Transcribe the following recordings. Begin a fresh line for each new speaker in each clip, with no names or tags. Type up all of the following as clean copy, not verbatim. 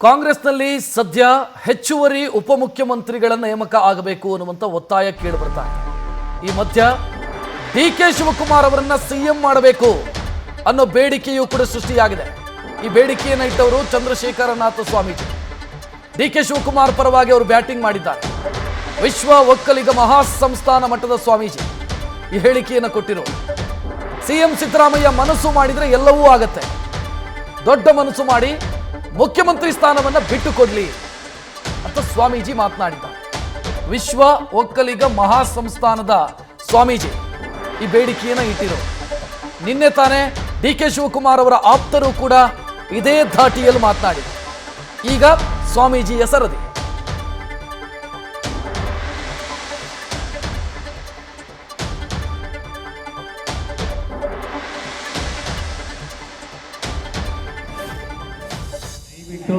ಕಾಂಗ್ರೆಸ್ನಲ್ಲಿ ಸದ್ಯ ಹೆಚ್ಚುವರಿ ಉಪಮುಖ್ಯಮಂತ್ರಿಗಳ ನೇಮಕ ಆಗಬೇಕು ಅನ್ನುವಂಥ ಒತ್ತಾಯ ಕೇಳಿಬರ್ತಾ ಇದೆ. ಈ ಮಧ್ಯ ಡಿ.ಕೆ. ಶಿವಕುಮಾರ್ ಅವರನ್ನ ಸಿಎಂ ಮಾಡಬೇಕು ಅನ್ನೋ ಬೇಡಿಕೆಯೂ ಕೂಡ ಸೃಷ್ಟಿಯಾಗಿದೆ. ಈ ಬೇಡಿಕೆಯನ್ನು ಇಟ್ಟವರು ಚಂದ್ರಶೇಖರನಾಥ ಸ್ವಾಮೀಜಿ. ಡಿ.ಕೆ. ಶಿವಕುಮಾರ್ ಪರವಾಗಿ ಅವರು ಬ್ಯಾಟಿಂಗ್ ಮಾಡಿದ್ದಾರೆ. ವಿಶ್ವ ಒಕ್ಕಲಿಗ ಮಹಾಸಂಸ್ಥಾನ ಮಟ್ಟದ ಸ್ವಾಮೀಜಿ ಈ ಹೇಳಿಕೆಯನ್ನು ಕೊಟ್ಟಿರೋ ಸಿಎಂ ಸಿದ್ದರಾಮಯ್ಯ ಮನಸ್ಸು ಮಾಡಿದ್ರೆ ಎಲ್ಲವೂ ಆಗತ್ತೆ, ದೊಡ್ಡ ಮನಸ್ಸು ಮಾಡಿ ಮುಖ್ಯಮಂತ್ರಿ ಸ್ಥಾನವನ್ನು ಬಿಟ್ಟುಕೊಡ್ಲಿ ಅಂತ ಸ್ವಾಮೀಜಿ ಮಾತನಾಡಿದ್ದಾರೆ. ವಿಶ್ವ ಒಕ್ಕಲಿಗ ಮಹಾಸಂಸ್ಥಾನದ ಸ್ವಾಮೀಜಿ ಈ ಬೇಡಿಕೆಯನ್ನು ಇಟ್ಟಿರೋ ನಿನ್ನೆ ತಾನೇ ಡಿ.ಕೆ. ಶಿವಕುಮಾರ್ ಅವರ ಆಪ್ತರು ಕೂಡ ಇದೇ ಧಾಟಿಯಲ್ಲಿ ಮಾತನಾಡಿದರು. ಈಗ ಸ್ವಾಮೀಜಿಯ ಸರದಿ.
ದಯವಿಟ್ಟು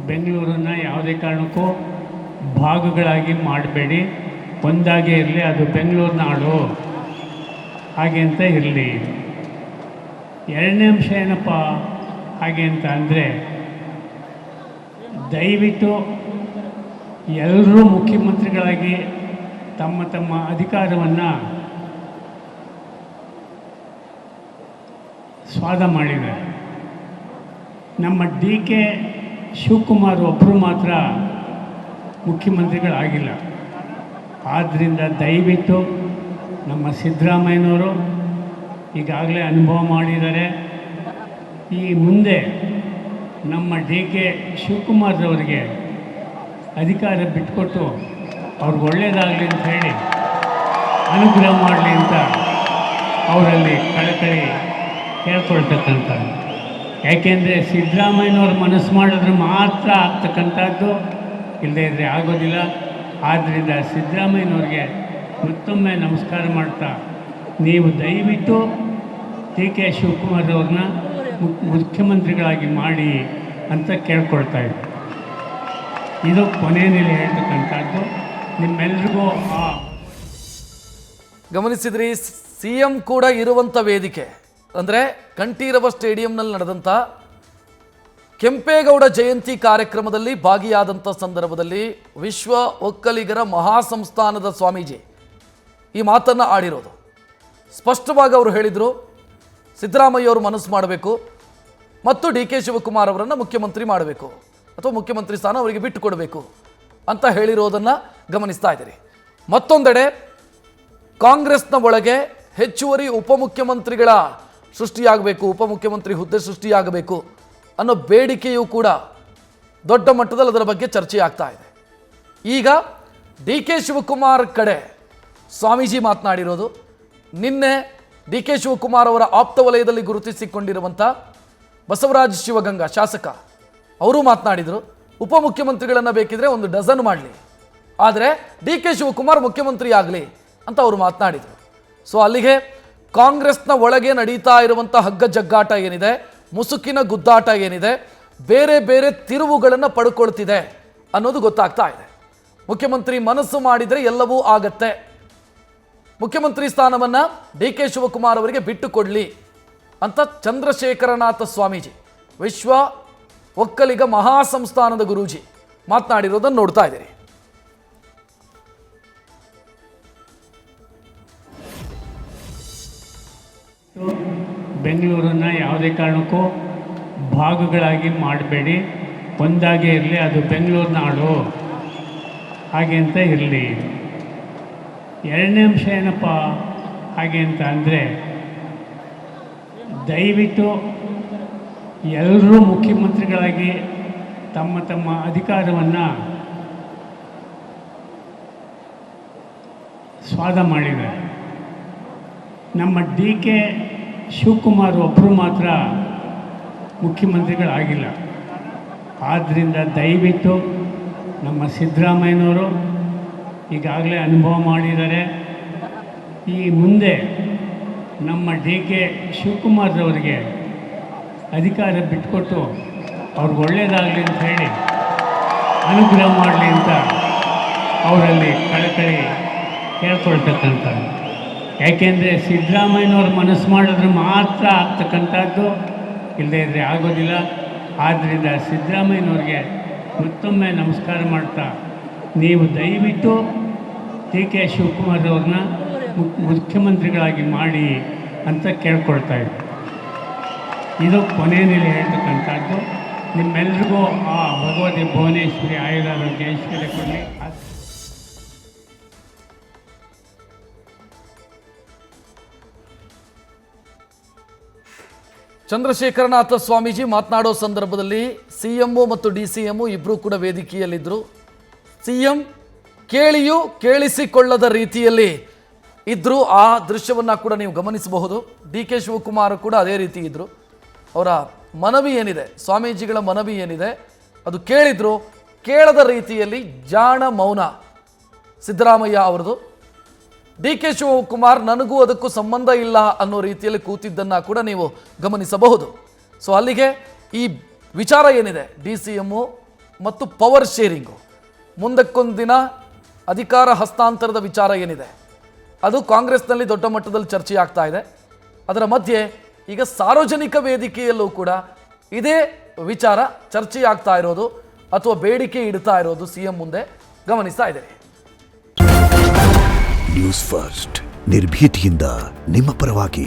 ಬೆಂಗಳೂರನ್ನ ಯಾವುದೇ ಕಾರಣಕ್ಕೂ ಭಾಗಗಳಾಗಿ ಮಾಡಬೇಡಿ, ಒಂದಾಗೇ ಇರಲಿ, ಅದು ಬೆಂಗಳೂರು ನಾಡು ಹಾಗೆ ಅಂತ ಇರಲಿ. ಎರಡನೇ ಅಂಶ ಏನಪ್ಪ ಹಾಗೆ ಅಂತ ಅಂದರೆ, ದಯವಿಟ್ಟು ಎಲ್ಲರೂ ಮುಖ್ಯಮಂತ್ರಿಗಳಾಗಿ ತಮ್ಮ ತಮ್ಮ ಅಧಿಕಾರವನ್ನು ಸ್ವಾದ ಮಾಡಿದ್ದಾರೆ. ನಮ್ಮ ಡಿ.ಕೆ. ಶಿವಕುಮಾರ್ ಒಬ್ಬರು ಮಾತ್ರ ಮುಖ್ಯಮಂತ್ರಿಗಳಾಗಿಲ್ಲ. ಆದ್ದರಿಂದ ದಯವಿಟ್ಟು ನಮ್ಮ ಸಿದ್ದರಾಮಯ್ಯನವರು ಈಗಾಗಲೇ ಅನುಭವ ಮಾಡಿದ್ದಾರೆ. ಈ ಮುಂದೆ ನಮ್ಮ ಡಿ.ಕೆ. ಶಿವಕುಮಾರ್ರವರಿಗೆ ಅಧಿಕಾರ ಬಿಟ್ಟುಕೊಟ್ಟು ಅವ್ರಿಗೆ ಒಳ್ಳೆಯದಾಗಲಿ ಅಂತ ಹೇಳಿ ಅನುಗ್ರಹ ಮಾಡಲಿ ಅಂತ ಅವರಲ್ಲಿ ಕಳಕಳಿ ಕೇಳ್ಕೊಳ್ತಕ್ಕಂಥ. ಯಾಕೆಂದರೆ ಸಿದ್ದರಾಮಯ್ಯನವ್ರು ಮನಸ್ಸು ಮಾಡಿದ್ರೆ ಮಾತ್ರ ಆಗ್ತಕ್ಕಂಥದ್ದು, ಇಲ್ಲದೇ ಇದ್ದರೆ ಆಗೋದಿಲ್ಲ. ಆದ್ದರಿಂದ ಸಿದ್ದರಾಮಯ್ಯನವ್ರಿಗೆ ಮತ್ತೊಮ್ಮೆ ನಮಸ್ಕಾರ ಮಾಡ್ತಾ, ನೀವು ದಯವಿಟ್ಟು ಡಿ.ಕೆ. ಶಿವಕುಮಾರ್ ಅವ್ರನ್ನ ಮುಖ್ಯಮಂತ್ರಿಗಳಾಗಿ ಮಾಡಿ ಅಂತ ಕೇಳ್ಕೊಳ್ತಾ ಇದ್ದೆ. ಇದು ಕೊನೆಯಲ್ಲಿ ಹೇಳ್ತಕ್ಕಂಥದ್ದು. ನಿಮ್ಮೆಲ್ರಿಗೂ
ಗಮನಿಸಿದ್ರಿ, ಸಿಎಂ ಕೂಡ ಇರುವಂಥ ವೇದಿಕೆ ಅಂದರೆ ಕಂಠೀರವ ಸ್ಟೇಡಿಯಂನಲ್ಲಿ ನಡೆದಂಥ ಕೆಂಪೇಗೌಡ ಜಯಂತಿ ಕಾರ್ಯಕ್ರಮದಲ್ಲಿ ಭಾಗಿಯಾದಂಥ ಸಂದರ್ಭದಲ್ಲಿ ವಿಶ್ವ ಒಕ್ಕಲಿಗರ ಮಹಾಸಂಸ್ಥಾನದ ಸ್ವಾಮೀಜಿ ಈ ಮಾತನ್ನು ಆಡಿರೋದು. ಸ್ಪಷ್ಟವಾಗಿ ಅವರು ಹೇಳಿದರು, ಸಿದ್ದರಾಮಯ್ಯ ಅವರು ಮನಸ್ಸು ಮಾಡಬೇಕು ಮತ್ತು ಡಿ.ಕೆ. ಶಿವಕುಮಾರ್ ಅವರನ್ನು ಮುಖ್ಯಮಂತ್ರಿ ಮಾಡಬೇಕು ಅಥವಾ ಮುಖ್ಯಮಂತ್ರಿ ಸ್ಥಾನ ಅವರಿಗೆ ಬಿಟ್ಟು ಕೊಡಬೇಕು ಅಂತ ಹೇಳಿರೋದನ್ನು ಗಮನಿಸ್ತಾ ಇದ್ದೀರಿ. ಮತ್ತೊಂದೆಡೆ ಕಾಂಗ್ರೆಸ್ನ ಒಳಗೆ ಹೆಚ್ಚುವರಿ ಉಪಮುಖ್ಯಮಂತ್ರಿಗಳ ಸೃಷ್ಟಿಯಾಗಬೇಕು, ಉಪಮುಖ್ಯಮಂತ್ರಿ ಹುದ್ದೆ ಸೃಷ್ಟಿಯಾಗಬೇಕು ಅನ್ನೋ ಬೇಡಿಕೆಯೂ ಕೂಡ ದೊಡ್ಡ ಮಟ್ಟದಲ್ಲಿ ಅದರ ಬಗ್ಗೆ ಚರ್ಚೆ ಆಗ್ತಾ ಇದೆ. ಈಗ ಡಿ.ಕೆ. ಶಿವಕುಮಾರ್ ಕಡೆ ಸ್ವಾಮೀಜಿ ಮಾತನಾಡಿರೋದು, ನಿನ್ನೆ ಡಿ.ಕೆ. ಶಿವಕುಮಾರ್ ಅವರ ಆಪ್ತ ವಲಯದಲ್ಲಿ ಗುರುತಿಸಿಕೊಂಡಿರುವಂಥ ಬಸವರಾಜ ಶಿವಗಂಗಾ ಶಾಸಕ ಅವರು ಮಾತನಾಡಿದರು, ಉಪಮುಖ್ಯಮಂತ್ರಿಗಳನ್ನು ಬೇಕಿದ್ರೆ ಒಂದು ಡಜನ್ ಮಾಡಲಿ, ಆದರೆ ಡಿ.ಕೆ. ಶಿವಕುಮಾರ್ ಮುಖ್ಯಮಂತ್ರಿ ಆಗಲಿ ಅಂತ ಅವರು ಮಾತನಾಡಿದರು. ಸೊ ಅಲ್ಲಿಗೆ ಕಾಂಗ್ರೆಸ್ನ ಒಳಗೆ ನಡೀತಾ ಇರುವಂಥ ಹಗ್ಗ ಜಗ್ಗಾಟ ಏನಿದೆ, ಮುಸುಕಿನ ಗುದ್ದಾಟ ಏನಿದೆ, ಬೇರೆ ಬೇರೆ ತಿರುವುಗಳನ್ನು ಪಡ್ಕೊಳ್ತಿದೆ ಅನ್ನೋದು ಗೊತ್ತಾಗ್ತಾ ಇದೆ. ಮುಖ್ಯಮಂತ್ರಿ ಮನಸ್ಸು ಮಾಡಿದರೆ ಎಲ್ಲವೂ ಆಗತ್ತೆ, ಮುಖ್ಯಮಂತ್ರಿ ಸ್ಥಾನವನ್ನು ಡಿ.ಕೆ. ಶಿವಕುಮಾರ್ ಅವರಿಗೆ ಬಿಟ್ಟು ಕೊಡಲಿ ಅಂತ ಚಂದ್ರಶೇಖರನಾಥ ಸ್ವಾಮೀಜಿ, ವಿಶ್ವ ಒಕ್ಕಲಿಗ ಮಹಾಸಂಸ್ಥಾನದ ಗುರೂಜಿ ಮಾತನಾಡಿರೋದನ್ನು ನೋಡ್ತಾ ಇದ್ದೀರಿ.
ಬೆಂಗಳೂರನ್ನು ಯಾವುದೇ ಕಾರಣಕ್ಕೂ ಭಾಗಗಳಾಗಿ ಮಾಡಬೇಡಿ, ಒಂದಾಗೇ ಇರಲಿ, ಅದು ಬೆಂಗಳೂರು ನಾಡು ಹಾಗೆ ಅಂತ ಇರಲಿ. ಎರಡನೇ ಅಂಶ ಏನಪ್ಪ ಹಾಗೆ ಅಂತ ಅಂದರೆ, ದಯವಿಟ್ಟು ಎಲ್ಲರೂ ಮುಖ್ಯಮಂತ್ರಿಗಳಾಗಿ ತಮ್ಮ ತಮ್ಮ ಅಧಿಕಾರವನ್ನು ಸ್ವಾದ ಮಾಡಿದ್ದಾರೆ. ನಮ್ಮ ಡಿ.ಕೆ. ಶಿವಕುಮಾರ್ ಒಬ್ಬರು ಮಾತ್ರ ಮುಖ್ಯಮಂತ್ರಿಗಳಾಗಿಲ್ಲ. ಆದ್ದರಿಂದ ದಯವಿಟ್ಟು ನಮ್ಮ ಸಿದ್ದರಾಮಯ್ಯನವರು ಈಗಾಗಲೇ ಅನುಭವ ಮಾಡಿದ್ದಾರೆ. ಈ ಮುಂದೆ ನಮ್ಮ ಡಿ.ಕೆ. ಶಿವಕುಮಾರ್ರವರಿಗೆ ಅಧಿಕಾರ ಬಿಟ್ಟುಕೊಟ್ಟು ಅವ್ರಿಗೆ ಒಳ್ಳೆಯದಾಗಲಿ ಅಂತ ಹೇಳಿ ಅನುಗ್ರಹ ಮಾಡಲಿ ಅಂತ ಅವರಲ್ಲಿ ಕಳಕಳಿ ಕೇಳ್ಕೊಳ್ತಕ್ಕಂಥ. ಯಾಕೆಂದರೆ ಸಿದ್ದರಾಮಯ್ಯನವ್ರು ಮನಸ್ಸು ಮಾಡಿದ್ರೆ ಮಾತ್ರ ಆಗ್ತಕ್ಕಂಥದ್ದು, ಇಲ್ಲದೇ ಇದ್ದರೆ ಆಗೋದಿಲ್ಲ. ಆದ್ದರಿಂದ ಸಿದ್ದರಾಮಯ್ಯನವ್ರಿಗೆ ಮತ್ತೊಮ್ಮೆ ನಮಸ್ಕಾರ ಮಾಡ್ತಾ ನೀವು ದಯವಿಟ್ಟು ಡಿ ಕೆ ಶಿವಕುಮಾರ್ ಅವ್ರನ್ನ ಮುಖ್ಯಮಂತ್ರಿಗಳಾಗಿ ಮಾಡಿ ಅಂತ ಕೇಳ್ಕೊಳ್ತಾ ಇದ್ದೆ. ಇದು ಕೊನೆಯಲ್ಲಿ ಹೇಳ್ತಕ್ಕಂಥದ್ದು. ನಿಮ್ಮೆಲ್ರಿಗೂ ಆ ಭಗವತಿ ಭುವನೇಶ್ವರಿ ಆಯುರಾರೋಗ್ಯ ಐಶ್ವರ್ಯ ಕೊಡಲಿ.
ಚಂದ್ರಶೇಖರನಾಥ ಸ್ವಾಮೀಜಿ ಮಾತನಾಡೋ ಸಂದರ್ಭದಲ್ಲಿ CM ಮತ್ತು DCM ಇಬ್ಬರೂ ಕೂಡ ವೇದಿಕೆಯಲ್ಲಿದ್ದರು. CM ಕೇಳಿಯೂ ಕೇಳಿಸಿಕೊಳ್ಳದ ರೀತಿಯಲ್ಲಿ ಇದ್ದರು. ಆ ದೃಶ್ಯವನ್ನು ಕೂಡ ನೀವು ಗಮನಿಸಬಹುದು. DK ಶಿವಕುಮಾರ್ ಕೂಡ ಅದೇ ರೀತಿ ಇದ್ದರು. ಅವರ ಮನವಿ ಏನಿದೆ, ಸ್ವಾಮೀಜಿಗಳ ಮನವಿ ಏನಿದೆ ಅದು ಕೇಳಿದ್ರು. ಕೇಳದ ರೀತಿಯಲ್ಲಿ ಜಾಣ ಮೌನ ಸಿದ್ದರಾಮಯ್ಯ ಅವರದು. DK ಶಿವಕುಮಾರ್ ನನಗೂ ಅದಕ್ಕೂ ಸಂಬಂಧ ಇಲ್ಲ ಅನ್ನೋ ರೀತಿಯಲ್ಲಿ ಕೂತಿದ್ದನ್ನು ಕೂಡ ನೀವು ಗಮನಿಸಬಹುದು. ಸೊ ಅಲ್ಲಿಗೆ ಈ ವಿಚಾರ ಏನಿದೆ DCM ಮತ್ತು ಪವರ್ ಶೇರಿಂಗು, ಮುಂದಕ್ಕೊಂದು ದಿನ ಅಧಿಕಾರ ಹಸ್ತಾಂತರದ ವಿಚಾರ ಏನಿದೆ ಅದು ಕಾಂಗ್ರೆಸ್ನಲ್ಲಿ ದೊಡ್ಡ ಮಟ್ಟದಲ್ಲಿ ಚರ್ಚೆ ಆಗ್ತಾ ಇದೆ. ಅದರ ಮಧ್ಯೆ ಈಗ ಸಾರ್ವಜನಿಕ ವೇದಿಕೆಯಲ್ಲೂ ಕೂಡ ಇದೇ ವಿಚಾರ ಚರ್ಚೆ ಆಗ್ತಾ ಇರೋದು ಅಥವಾ ಬೇಡಿಕೆ ಇಡ್ತಾ ಇರೋದು CM ಮುಂದೆ ಗಮನಿಸ್ತಾ ಇದ್ದೀರಿ.
ನ್ಯೂಸ್ ಫಸ್ಟ್ ನಿರ್ಭೀತಿಯಿಂದ ನಿಮ್ಮ ಪರವಾಗಿ.